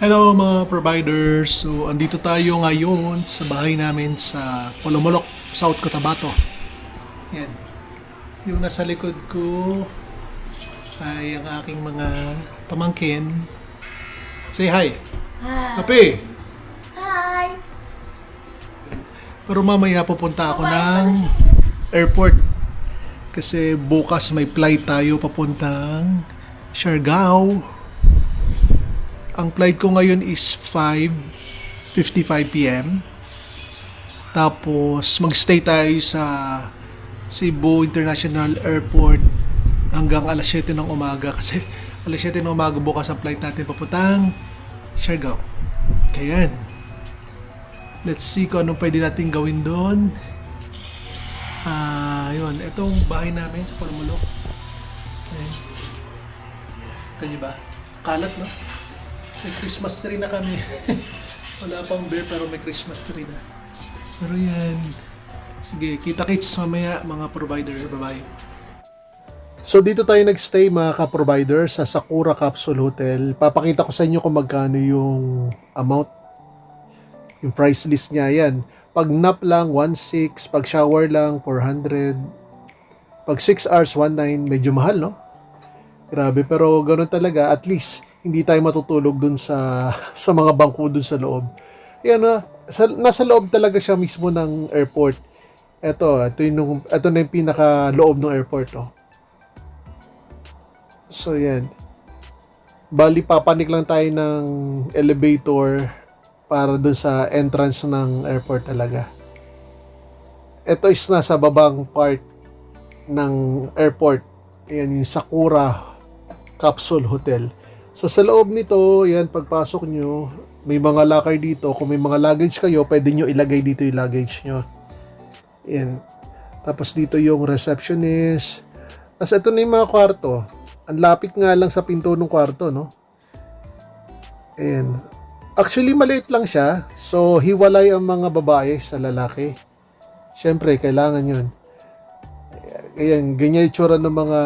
Hello mga providers. So, andito tayo ngayon sa bahay namin sa Polomolok, South Cotabato. Yan. Yung nasa likod ko ay ang aking mga pamangkin. Say hi. Hi. Kape. Hi. Pero mamaya pupunta ako ng airport. Kasi bukas may flight tayo papuntang Siargao. Ang flight ko ngayon is 5:55 p.m. Tapos magstay tayo sa Cebu International Airport hanggang alas 7 ng umaga kasi alas 7 ng umaga bukas ang flight natin papuntang Siargao. Kaya yan. Let's see kung anong pwede natin gawin doon. Yun. Itong bahay namin sa Polomolok. Okay. Kanya ba? Kalat, no? May Christmas tree na kami. Wala pang bear pero may Christmas tree na. Pero yan. Sige, kita-kits mamaya mga provider. Bye-bye. So dito tayo nagstay mga ka-provider sa Sakura Capsule Hotel. Papakita ko sa inyo kung magkano yung amount. Yung price list niya yan. Pag nap lang, 1.6. Pag shower lang, 400. Pag 6 hours, 1.9. Medyo mahal, no? Grabe, pero ganoon talaga. At least, hindi tayo matutulog dun sa mga bangko dun sa loob. Yan na, nasa loob talaga siya mismo ng airport. Ito na yung pinaka loob ng airport, no? So, yan. Bali, papanik lang tayo ng elevator para dun sa entrance ng airport talaga. Ito is nasa babang part ng airport. Ayan yung Sakura Capsule Hotel. So sa loob nito, yan, pagpasok nyo, may mga locker dito. Kung may mga luggage kayo, pwede nyo ilagay dito yung luggage nyo. Yan. Tapos dito yung receptionist. Tapos ito na yung mga kwarto. Ang lapit nga lang sa pinto ng kwarto, no? Ayan. Actually, maliit lang siya. So, hiwalay ang mga babae sa lalaki. Siyempre, kailangan yun. Ayan, ganyan yung tsura ng mga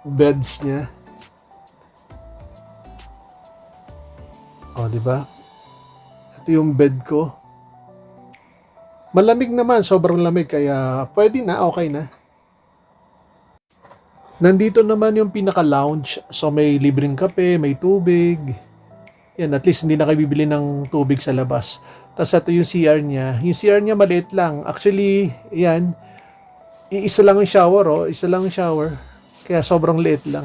beds niya. O, di ba? Ito yung bed ko. Malamig naman, sobrang lamig. Kaya, pwede na, okay na. Nandito naman yung pinaka-lounge. So, may libreng kape, may tubig. Yan, at least hindi na kayo bibili ng tubig sa labas. Tapos ito yung CR niya. Yung CR niya maliit lang. Actually, yan, isa lang yung shower, oh. Isa lang yung shower. Kaya sobrang liit lang.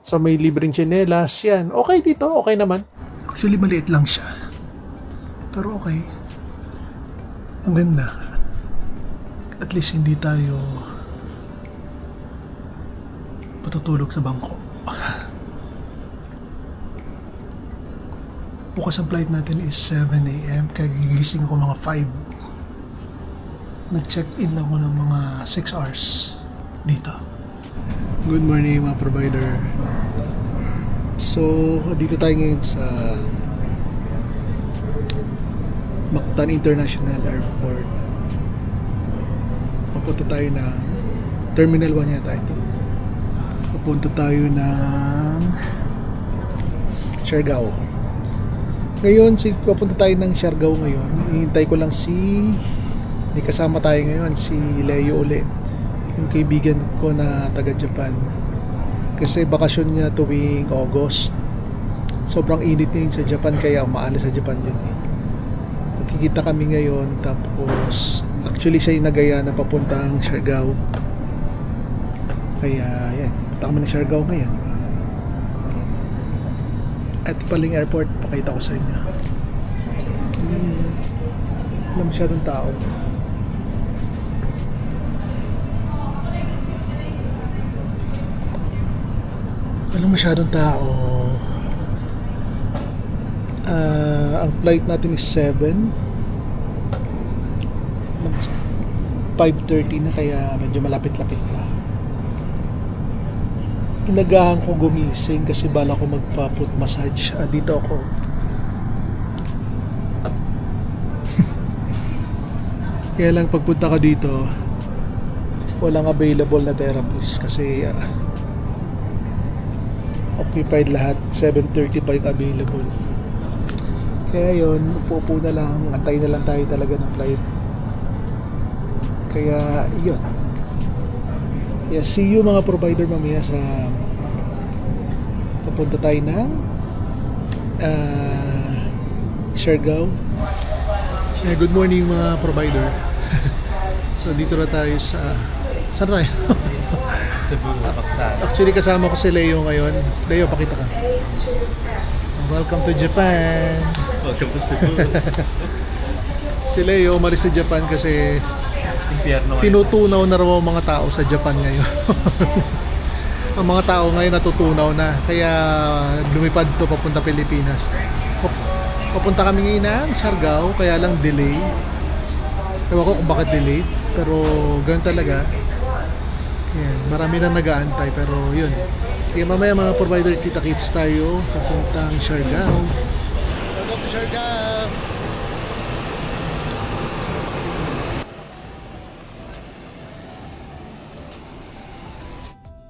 So may libreng tsinelas. Yan, okay dito, okay naman. Actually, maliit lang siya. Pero okay. Ang ganda. At least hindi tayo matutulog sa bangko. Bukas ang flight natin is 7 a.m. Kaya gigising ako mga 5. Nag-check-in lang ako ng mga 6 hours dito. Good morning mga provider. So, dito tayo ngayon sa Mactan International Airport. Papunta tayo ng Terminal 1 yata ito. Papunta tayo ng Siargao. Ngayon, papunta tayo ng Siargao ngayon. Hihintay ko lang may kasama tayo ngayon, si Leo ulit. Yung kaibigan ko na taga Japan. Kasi bakasyon niya tuwing August. Sobrang init ngayon sa Japan, kaya umaalis sa Japan yun eh. Magkikita kami ngayon, tapos actually siya yung nagaya na papuntang Siargao. Kaya yan, punta kami ng Siargao ngayon. At paling airport, pakita ko sa inyo. Wala masyadong tao. Wala masyadong tao. Ang flight natin is 7. 5:30 na, kaya medyo malapit-lapit na. Inagahan ko gumising kasi bala ko magpa-foot massage. Dito ako. Kaya lang pagpunta ka dito, walang available na therapist kasi occupied lahat. 7:30 pa yung available. Kaya yun, upo na lang, antay na lang tayo talaga ng flight. Kaya yun. Kaya see you mga provider mamaya sa papunta tayo ng Siargao. Good morning mga provider. So dito na tayo sa saan tayo? Actually kasama ko si Leo ngayon. Leo, pakita ka. Welcome to Japan. Welcome to Cebu. Si Leo umalis sa Japan kasi Impyerno. tinutunaw na raw ang mga tao sa Japan ngayon. Ang mga tao ngayon natutunaw na. Kaya lumipad to papunta Pilipinas. Papunta kami ngayon ng Siargao, kaya lang delay. Ewan ko kung bakit delayed, pero ganun talaga. Yan, marami na nag-aantay, pero yun. Kaya mamaya mga provider, kita-kits tayo papuntang Siargao. Welcome to Siargao!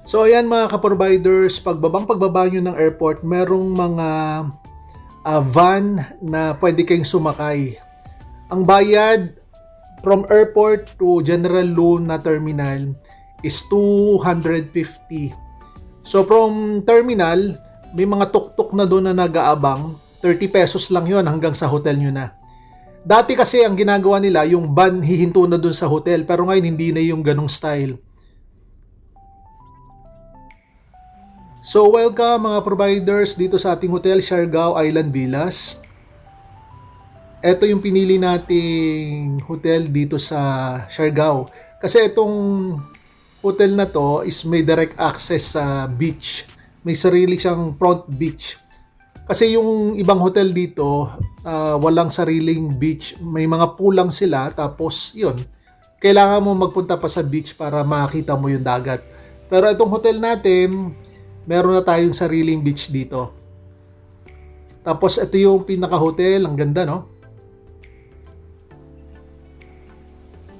So ayan mga ka-providers, pagbaba nyo ng airport, merong mga van na pwede kayong sumakay. Ang bayad from airport to General Luna Terminal is 250. So from terminal, may mga tuk-tuk na doon na nag-aabang. 30 pesos lang yon hanggang sa hotel nyo na. Dati kasi ang ginagawa nila, yung van hihinto na doon sa hotel. Pero ngayon hindi na yung ganong style. So welcome mga providers dito sa ating hotel, Siargao Island Villas. Ito yung pinili nating hotel dito sa Siargao. Kasi itong hotel na to is may direct access sa beach. May sarili siyang front beach. Kasi yung ibang hotel dito, walang sariling beach. May mga pool lang sila, tapos yun. Kailangan mo magpunta pa sa beach para makita mo yung dagat. Pero itong hotel natin, meron na tayong sariling beach dito. Tapos ito yung pinaka-hotel, ang ganda no?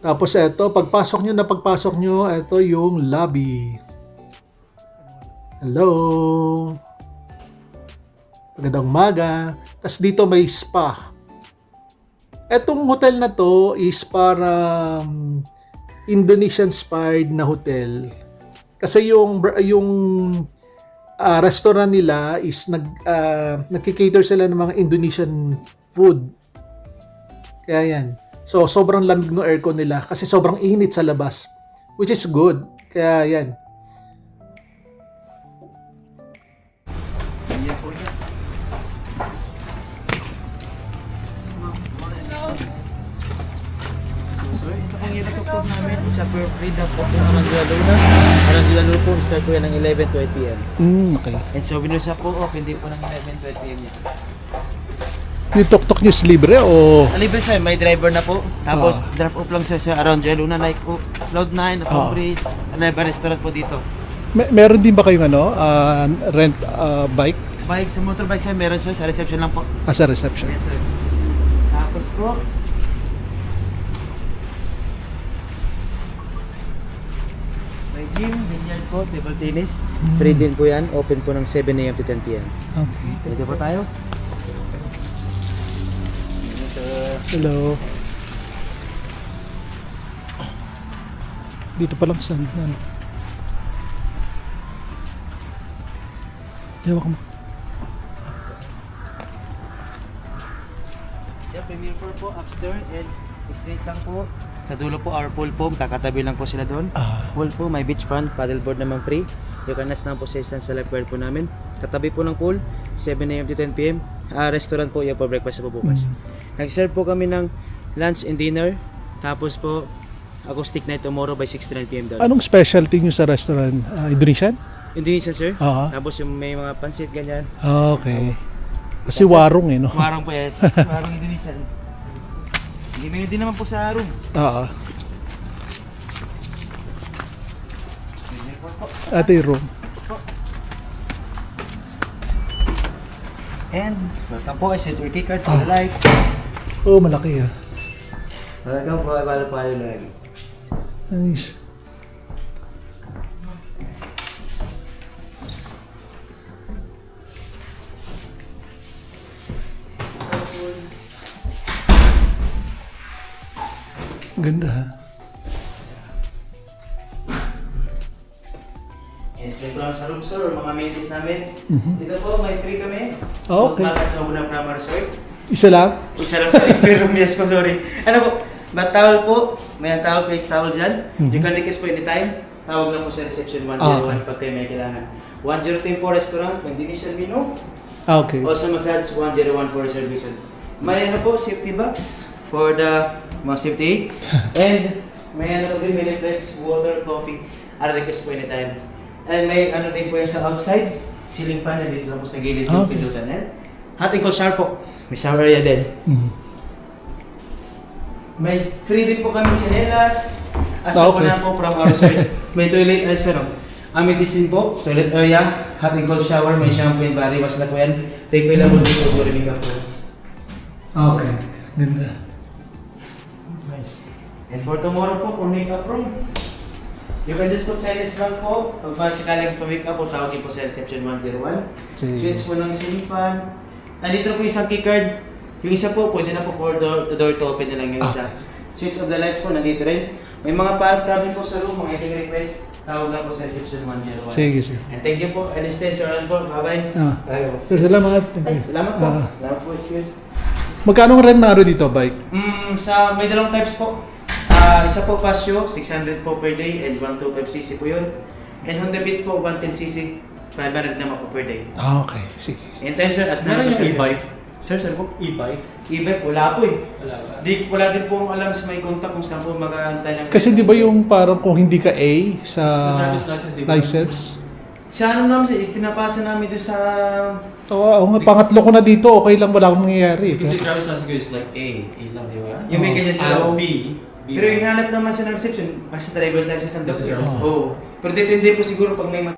Tapos ito, pagpasok nyo, ito yung lobby. Hello! Magandang umaga. Tapos dito may spa. Etong hotel na to is parang Indonesian-inspired na hotel. Kasi yung restaurant nila is nagki-cater sila ng mga Indonesian food. Kaya yan. So, sobrang lamig ng aircon nila kasi sobrang init sa labas. Which is good. Kaya yan. So, ito pong itutuktok namin isa for free daw po yung Arangila Luna. Arangila Luna po, start po yan ng 11 to 8 p.m. Okay. And souvenir siya po, open din po ng 11 to 8 p.m. yan. Yung tok-tok nyo is libre o? Libre sir, may driver na po. Tapos drop off lang siya sa Arangila Luna, like po, Cloud9, Apple Bridge, Aleva Restaurant po dito. Meron din ba kayong rent bike? Bike, sa motorbike sir, meron sir, sa reception lang po. Sa reception. Yes sir. Tapos po, may gym, billiard po, table tennis. Free din po yan, open po ng 7 a.m. to 10 p.m. Okay. Pwede po tayo? Hello. Dito pa lang sa ano. Ewan ko. Siya, premier floor po, upstairs and extend lang po. Sa dulo po, our pool po, kakatabi lang po sila doon. Pool po, may beach front, paddleboard naman free. You can ask na po sa stand sa lifeguard po namin. Katabi po ng pool, 7 a.m. to 10 p.m. Restaurant po, yung po breakfast po bukas. Nag-serve po kami ng lunch and dinner. Tapos po, acoustic night tomorrow by 6 to 9 p.m. doon. Anong specialty nyo sa restaurant? Indonesian? Indonesian sir. Oo. Tapos yung may mga pansit, ganyan. Okay. Kasi warong no? Warang po, yes. Warang Indonesian. Hindi menu din naman po sa room. Oo. Ito yung room. And welcome po, I set your key card for the lights. Oh, malaki Welcome po, para po yung lights. Ganda ha. Explain ko lang sa room, sir, mga amenities namin. Mhm. Dito po, may free kami. Oh, okay. Magpagas sa unang Prama Resort. Isa lang? Isa lang sa free room, yes po, sorry. Ano po, bath towel po, may towel, face towel dyan. Mhm. You can request po anytime. Tawag lang po sa reception 101 okay. pag kayo may kailangan. 102 po restaurant, may Indonesian menu. Okay. Also massage 101 for reservation. May ano po, safety box for the mga safety. And may ano din, mini plates, water, coffee. I'll request po anytime. And may ano din po yung sa outside, ceiling fan, nandito lang po sa gilid yung Okay. pindutan yan. Hot and cold shower po. May shower area din. Mhm. May free din po kami chinelas. As Okay. na po from our side. May toilet, amenities din po, toilet area, hot and cold shower, may shampoo and body wash na po yan. Take po lang po dito, during makeup po. Okay. Ganda. Nice. And for tomorrow po, for makeup room, you can just put silence lang po. Pag masikaling po makeup po, tawagin po sa reception 101. Sige. Switch po ng ceiling fan. Nandito po isang keycard. Yung isa po, pwede na po for door to open na lang yung isa. Switch of the lights po, nandito rin. May mga problem po sa room, mga iting request. Tawag lang po sa reception 101. Sige, sige. And thank you po. And stay around po. Bye-bye. Ah. Sir, salamat. Ay, salamat po. Ah. Salamat po, excuse. Magkano ang rent na dito, bike? May dalawang types po. Isa po Pasio, 600 po per day and 125cc po yun. And Honda Beat po, 110cc, 500 naman po per day. Okay, sige. In time sir, as Meron na yung e-bike? Sir, po? E-bike? E-bike, wala po eh. Wala ba? Wala din po ang alam sa may contact kung saan po mag-aantay ng... Kasi di ba yung parang kung hindi ka A sa Sa driver's license, di ba? license? Sa ano namin sir, pinapasa namin doon sa... Oo, nga, pangatlo ko na dito, okay lang, wala akong nangyayari. Kasi driver's license ko is like A lang, di ba? Yung may ganyan sila. Ah, oh. B. Pero hinanap naman sa reception, basta driver's license ang doktor. Oo. Oo. Pero depende po siguro pag may...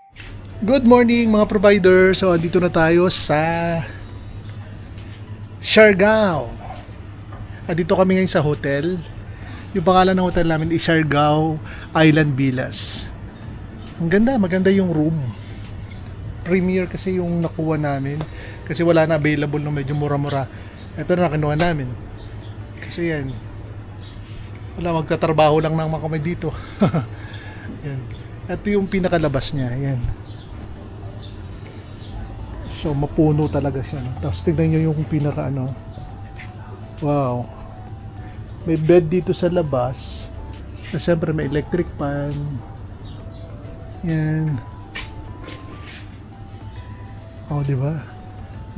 Good morning mga provider. So, dito na tayo sa Siargao. Dito kami ngayon sa hotel. Yung pangalan ng hotel namin is Siargao Island Villas. Ang ganda, maganda yung room. Premier kasi yung nakuha namin. Kasi wala na available na medyo mura-mura. Ito na kinuha namin. Kasi yan. Wala, magtatrabaho lang ng mga kamay dito. Yan. Ito yung pinakalabas niya. Yan. So, mapuno talaga siya. No? Tapos tignan nyo yung pinaka ano. Wow. May bed dito sa labas. Na siyempre may electric fan. Yan. Oh, di ba?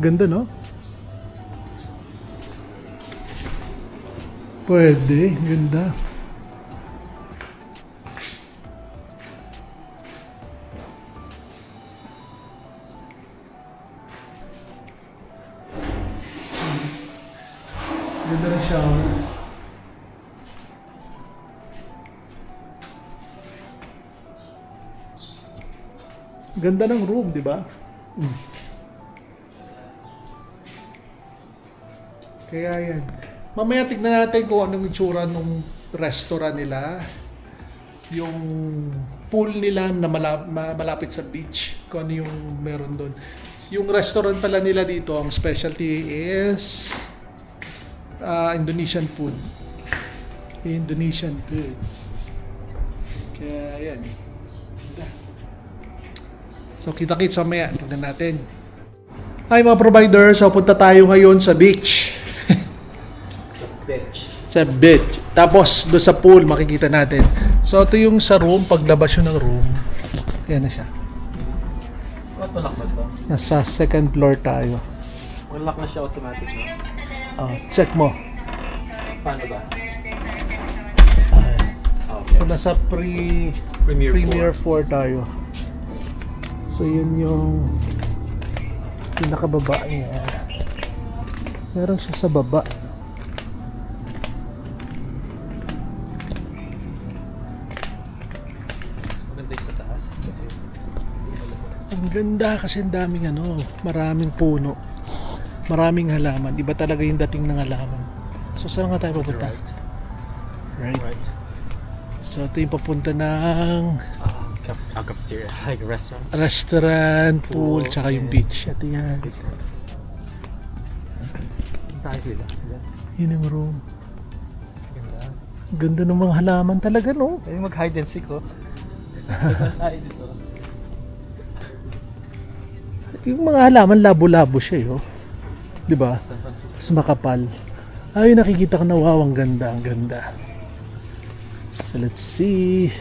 Ganda, no? Pwede. Ganda. Ganda ng shower. Ganda ng room, di ba? Kaya yan. Mamaya tignan natin kung anong itsura ng restaurant nila. Yung pool nila na malapit sa beach. Kung ano yung meron doon. Yung restaurant pala nila dito, ang specialty is Indonesian food. Indonesian food. Kaya yan. Ganda. So kita-kits mamaya. Tignan natin. Hi mga provider. So punta tayo ngayon sa beach. Sa beach. Tapos doon sa pool makikita natin. So ito yung sa room. Paglabas yun ng room. Ayan na siya. Auto-lock ba ito? Nasa second floor tayo. Unlock na siya automatic, no? Check mo. Paano ba? So nasa Premier 4 tayo. So yun yung pinakababa niya. Meron siya sa baba. Maganda yung sa taas. Kasi Ang ganda kasi ang daming maraming puno. Maraming halaman. Iba talaga yung dating ng halaman. So saan nga tayo pupunta? Right. right. So ito yung papunta ng Cafeteria, like restaurant. restaurant, pool, Pool, tsaka yung okay. beach. Ito yan. Tayo sila. Yun yung room. Ganda. Ganda ng mga halaman talaga, no? Pwede mag-hide and seek, oh. Hide dito. Yung mga halaman, labo-labo siya, oh. Di ba? San Francisco. Mas makapal. Ay, nakikita ko na, wow, ang ganda, ang ganda. So, let's see.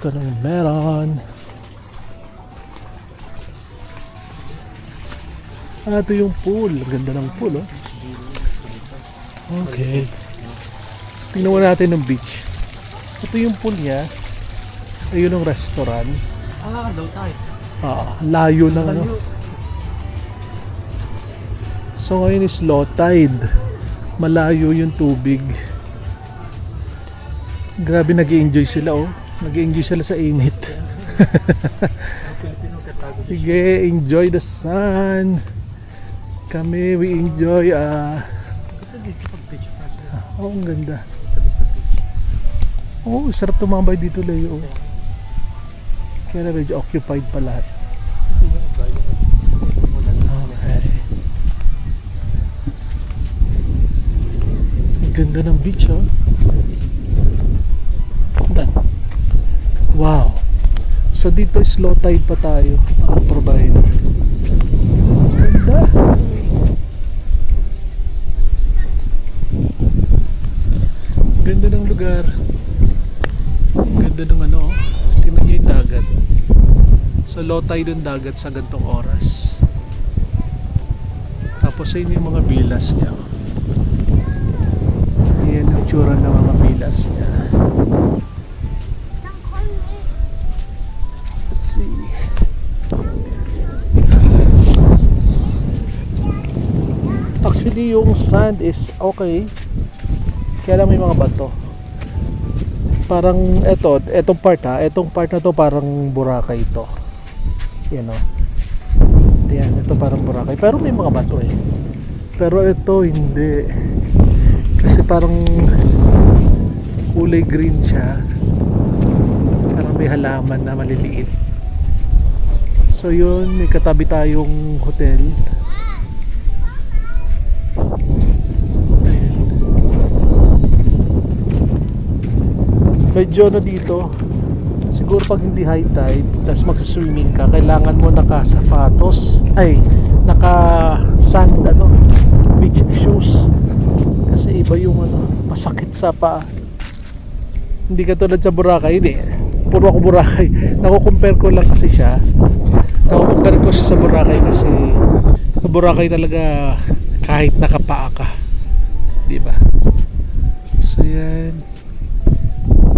Ito nang meron. Ito yung pool. Ang ganda ng pool, oh. Okay. Tingnan mo natin ng beach. Ito yung pool niya. Ayun ang restaurant. Low tide. Layo ng ano. So ngayon is low tide. Malayo yung tubig. Grabe, nag-i-enjoy sila, oh. Nag-i-enjoy sila sa init. Sige, enjoy the sun. Kami, we enjoy ang ganda. Sarap tumambay dito, Leo. Kaya na medyo occupied pa lahat. Okay. Ang ganda ng beach, oh. Wow. So dito is low tide pa tayo. Provide. Ganda. Ganda ng lugar. Ganda ng ano. Tingnan nyo yung dagat. So low tide yung dagat sa gantong oras. Tapos ayun yung mga bilas niya. Ayan yung tsura ng mga bilas niya. Let's see. Actually yung sand is okay. Kaya lang may mga bato. Parang etong part na to parang Boracay ito. Yan, o. Yan, ito parang Boracay. Pero may mga bato eh. Pero ito hindi. Kasi parang kulay green siya. Parang may halaman na maliliit. So yun, may katabi tayong hotel. Medyo na dito, siguro pag hindi high tide tapos mag-swimming ka, kailangan mo naka-sapatos, naka-sand, beach shoes, kasi iba yung masakit sa paa. Hindi katulad sa Boracay, hindi, puro ako Boracay, nakukompare ko lang kasi siya, nakukompare ko sa Boracay kasi sa Boracay talaga kahit nakapaa ka, diba? So yan,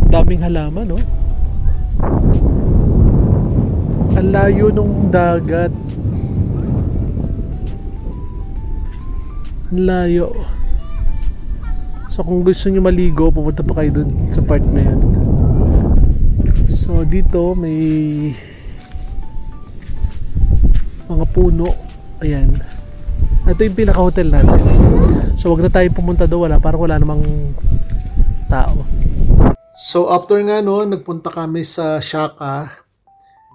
daming halaman, no? Ang layo nung dagat. Ang layo. So kung gusto nyo maligo, pupunta pa kayo dun sa part na yun. So dito may mga puno. Ayan. Ito yung pinaka-hotel natin. So wag na tayong pumunta doon, parang wala namang tao. So after nga no, nagpunta kami sa Shaka.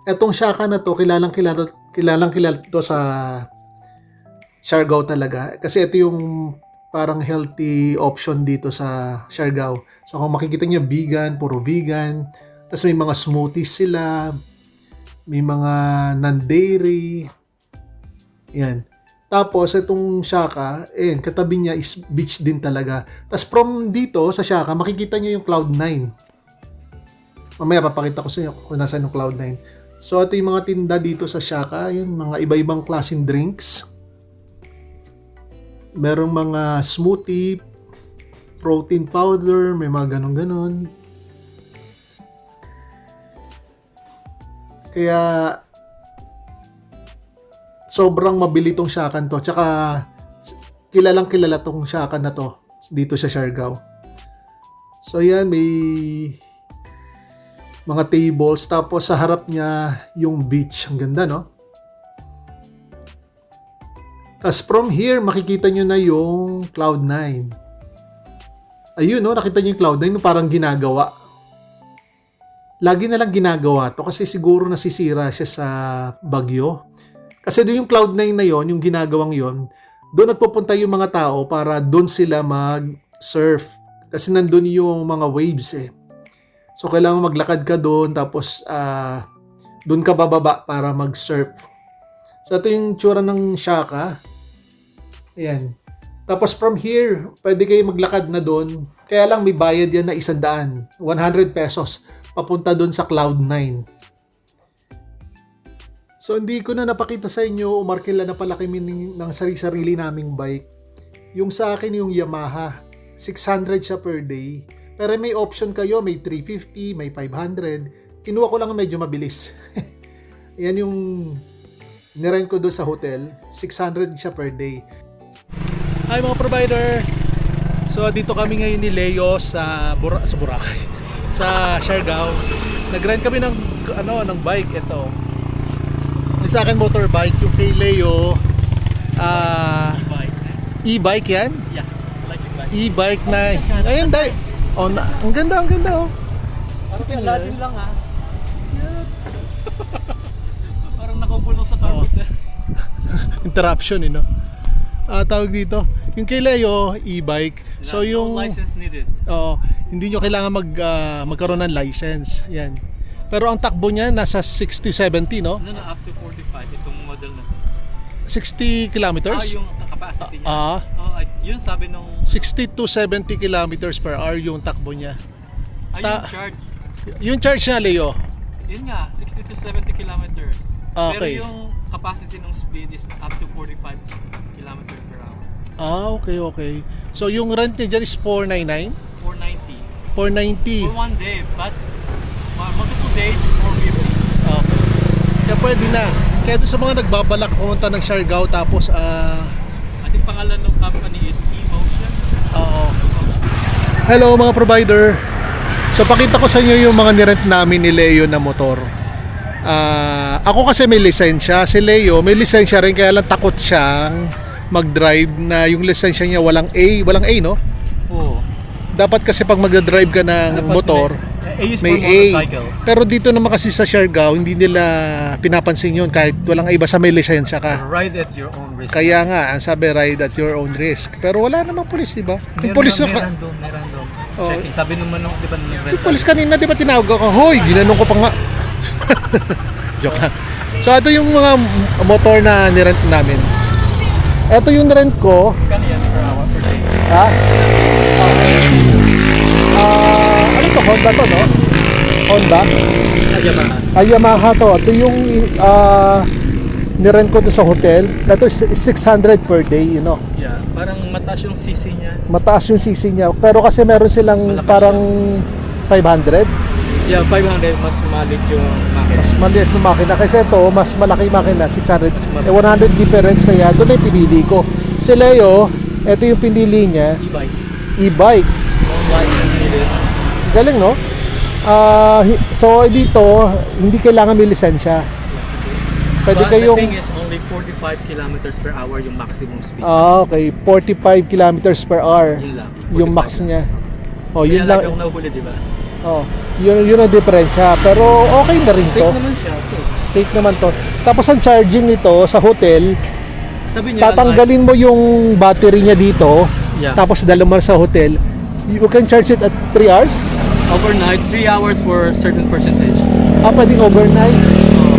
Etong Shaka na to, kilalang kilala to sa Siargao talaga. Kasi ito yung parang healthy option dito sa Siargao. So kung makikita nyo, vegan, puro vegan. Tapos may mga smoothies sila. May mga non-dairy. Yan. Tapos itong Shaka, katabi niya is beach din talaga. Tapos from dito sa Shaka, makikita niyo yung Cloud9. Mamaya papakita ko sa inyo kung nasaan yung Cloud9. So ito yung mga tinda dito sa Shaka, yun, mga iba-ibang klaseng drinks. Merong mga smoothie, protein powder, may mga ganon-ganon. Kaya sobrang mabili tong Shakan to. Tsaka kilalang kilala tong Shakan na to dito sa Siargao. So yan, may mga tables. Tapos sa harap niya yung beach. Ang ganda, no? Tapos from here, makikita nyo na yung Cloud9. Ayun, no? Nakita nyo yung Cloud9, no? Parang ginagawa. Lagi na lang ginagawa to kasi siguro nasisira siya sa bagyo. Kasi doon yung Cloud9 na yon, yung ginagawang yon, doon nagpupunta yung mga tao para doon sila mag-surf. Kasi nandun yung mga waves eh. So kailangan maglakad ka doon tapos doon ka bababa para mag-surf. So ito yung tsura ng Shaka. Ayan. Tapos from here, pwede kayo maglakad na doon. Kaya lang may bayad yan na 100, 100 pesos papunta doon sa Cloud9. So hindi ko na napakita sa inyo, umarkila na pala kami ng sarili naming bike. Yung sa akin yung Yamaha, 600 siya per day. Pero may option kayo, may 350, may 500. Kinuha ko lang medyo mabilis. Yan yung nirent ko doon sa hotel, 600 siya per day. Hi mga provider! So dito kami ngayon ni Leo sa Boracay, sa Siargao. Nag-rent kami ng bike ito. Yung sa akin motorbike, yung kay Leo e-bike yan? Yeah, electric bike. E-bike na ayun dai. Oh, ang ganda oh. Parang sa Latin lang ah. Parang nakapulong sa carpet. Interruption no. Tawag dito, yung kay Leo e-bike. So yung no license needed. hindi nyo kailangan magkaroon ng license. Yan. Pero ang takbo niya nasa 60-70 no? No, up to 45 itong model na to. 60 kilometers? Yung capacity niya. Yun sabi nung 60 to 70 kilometers per hour yung takbo niya. yung charge. Yung charge niya, Leo. Yun nga, 60 to 70 kilometers. Okay. Pero yung capacity ng speed is up to 45 kilometers per hour. Okay. So yung rent niya dyan is 499? 490. 490. For one day, but multiple days, 450. Okay. Kaya pwede na. Kaya doon sa mga nagbabalak pumunta ng Siargao tapos Ating pangalan ng company is E-Motion. Hello mga provider. So pakita ko sa inyo yung mga nirent namin ni Leo na motor. Ako kasi may lisensya. Si Leo may lisensya rin kaya lang takot siyang mag-drive na yung lisensya niya walang A no? Oo. Dapat kasi pag mag-drive ka ng motor, may A. Pero dito naman kasi sa Siargao, hindi nila pinapansin yun kahit walang A basta may lisensya ka. Ride at your own risk. Kaya nga, ang sabi ride at your own risk. Pero wala namang pulis, di ba? Yung pulis may random. Oh. Checking. Sabi naman nung, di ba, nung Yung pulis kanina, di ba tinawag ako? Hoy, ginanong ko pa nga. Joke lang. So, ito yung mga motor na nirent namin. Ito yung nirent ko. Kano yan per hour, per day? Ha? Ano to? Honda to, no? Honda? Yamaha. Yamaha to. Ito yung nirent ko to sa hotel. Ito is 600 per day, Yeah, parang mataas yung CC niya. Mataas yung CC niya. Pero kasi meron silang Malakas parang 500. Yeah, 500 mas maliit yung makina. Mas maliit yung makina. Kasi ito, mas malaki yung makina, 600. 100 difference kaya ito na yung pinili ko. Si Leo, ito yung pinili niya. E-bike. E-bike. No license needed. Galing, no? So, dito, hindi kailangan may lisensya. Pwede But kayong... the thing is only 45 kilometers per hour yung maximum speed. Okay. 45 kilometers per hour. Yun lang. Yung max 45. niya. Oh, Kaya yun lang. lagi akong nahuli, di ba? Oh, yun ang diferensya. Pero okay na rin to. Safe naman siya. Safe naman to. Tapos ang charging nito sa hotel, Sabi niya, tatanggalin mo yung battery niya dito, Yeah. tapos dala mo sa hotel. You can charge it at 3 hours? overnight, 3 hours for certain percentage. Pwedeng overnight.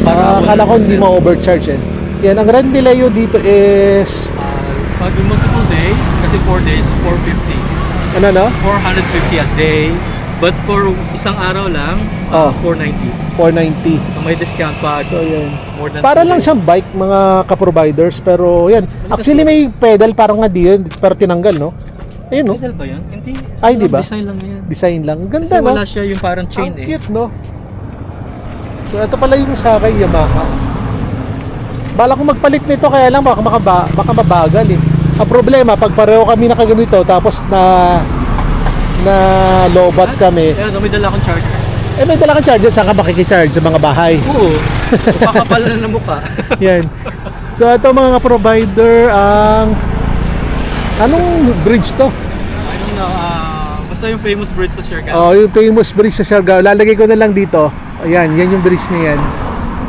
Para Akala ko hindi ma-overcharge eh. Yan, ang rent nila yun dito is... pag multiple days, kasi 4 days, 450. Ano no? 450 a day. But for isang araw lang, 490. 490. So may discount pag So yan. more than Para 2 lang days. siyang bike mga ka-providers. Pero yan. Actually may pedal parang nga di yun. Pero tinanggal no? Ayun no? Pedal ba yun? Hindi. Ay, di ba? Design lang yan. Design lang. Ganda Kasi no? wala siya yung parang chain Ang eh. cute no? So ito pala yung sa akin Yamaha. Bala ko magpalit nito kaya lang baka mabagal eh. Ang problema pag pareho kami nakaganito tapos na lobat kami. Kaya may dala akong charger. May dala kang charger, saan ka makikicharge? Sa mga bahay. Oo. Pakapal na ng mukha. Yan. So ito mga provider ang anong bridge to? I don't know. Basta yung famous bridge sa Siargao. Oh, yung famous bridge sa Siargao. Lalagay ko na lang dito. Ayan, yan yung bridge na yan.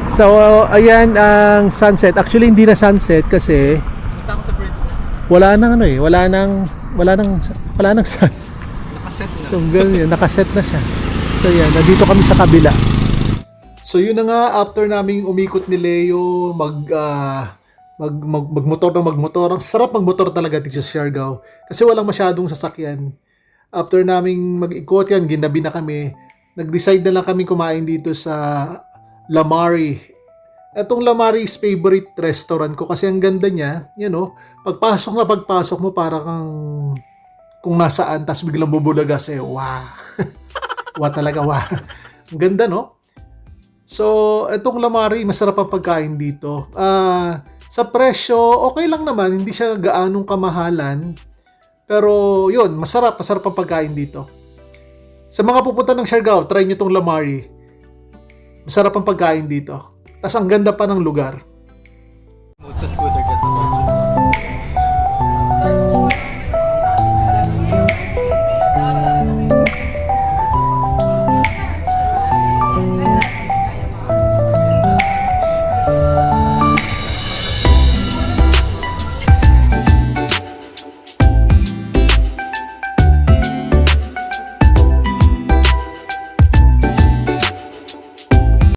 So ayan ang sunset. Actually hindi na sunset kasi Punta ako sa bridge. wala nang sun. Nakaset na. So ganyan, nakaset na siya. So yan, nandito kami sa kabila. So yun na nga, after naming umikot ni Leo, magmotor. Ang sarap magmotor talaga dito sa Siargao. Kasi walang masyadong sasakyan. After naming mag-ikot yan, ginabi na kami. Nag-decide na lang kami kumain dito sa Lamari. Etong Lamari is favorite restaurant ko kasi ang ganda niya. You know, pagpasok mo para kung nasaan, tas biglang bubulaga sa'yo. Wow! Wow talaga, wow. Ang ganda, no? So, etong Lamari, masarap ang pagkain dito. Sa presyo, okay lang naman. Hindi siya gaanong kamahalan. Pero, yun, masarap ang pagkain dito. Sa mga pupunta ng Siargao, try nyo tong Lamari. Masarap ang pagkain dito. Tas ang ganda pa ng lugar. Sa school.